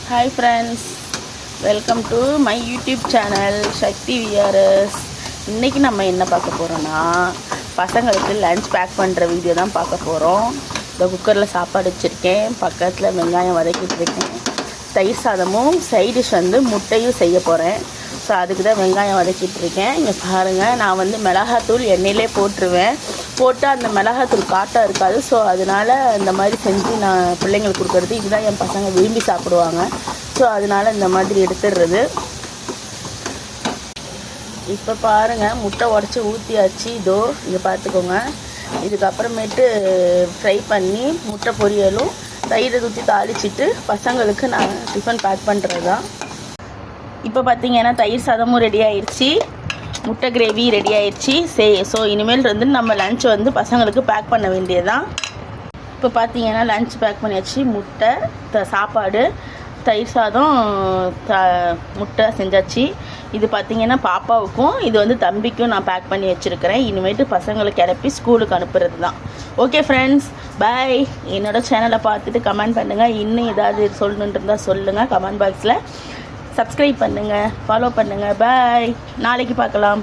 Hi friends, welcome to my YouTube channel Shakti VRS. இன்னைக்கு நம்ம என்ன பார்க்க போறோம்னா பசங்களுக்கு லஞ்ச் பேக் பண்ற வீடியோ தான் பார்க்க போறோம். இந்த குக்கர்ல சாப்பாடு வச்சிருக்கேன், பக்கத்துல வெங்காயம் வதக்கிட்டு இருக்கேன். தயிர் சாதமும் சைடு டிஷ் வந்து முட்டையும் செய்ய போறேன். ஸோ அதுக்கு தான் வெங்காயம் வதக்கிட்டு இருக்கேன். இங்கே பாருங்கள், நான் வந்து மிளகாத்தூள் எண்ணெயிலே போட்டுருவேன். போட்டு அந்த மிளகாத்தூள் காட்டாக இருக்காது. ஸோ அதனால் இந்த மாதிரி செஞ்சு நான் பிள்ளைங்களுக்கு கொடுக்குறது இதுதான் என் பசங்க விரும்பி சாப்பிடுவாங்க. ஸோ அதனால் இந்த மாதிரி எடுத்துடுறது. இப்போ பாருங்கள், முட்டை உடச்சி ஊற்றியாச்சு. இதோ இதை பார்த்துக்கோங்க. இதுக்கப்புறமேட்டு ஃப்ரை பண்ணி முட்டை பொரியலும் தயிரை ஊற்றி தாளிச்சிட்டு பசங்களுக்கு நான் டிஃபன் பேக் பண்ணுறது தான். இப்போ பார்த்தீங்கன்னா தயிர் சாதமும் ரெடி ஆயிடுச்சு, முட்டை கிரேவி ரெடி ஆயிடுச்சு. ஸோ இனிமேல் வந்து நம்ம லஞ்ச் வந்து பசங்களுக்கு பேக் பண்ண வேண்டியதுதான். இப்போ பார்த்தீங்கன்னா லஞ்ச் பேக் பண்ணியாச்சு. முட்டை சாப்பாடு, தயிர் சாதம், முட்டை செஞ்சாச்சு. இது பார்த்தீங்கன்னா பாப்பாவுக்கும் இது வந்து தம்பிக்கும் நான் பேக் பண்ணி வச்சுருக்கிறேன். இனிமேட்டு பசங்களுக்கு கிளப்பி ஸ்கூலுக்கு அனுப்புறது தான். ஓகே ஃப்ரெண்ட்ஸ், பாய். என்னோடய சேனலை பார்த்துட்டு கமெண்ட் பண்ணுங்கள். இன்னும் ஏதாவது சொல்லணுன்னு இருந்தால் சொல்லுங்கள் கமெண்ட் பாக்ஸில். சப்ஸ்கிரைப் பண்ணுங்கள், ஃபாலோ பண்ணுங்கள். பாய், நாளைக்கு பார்க்கலாம்.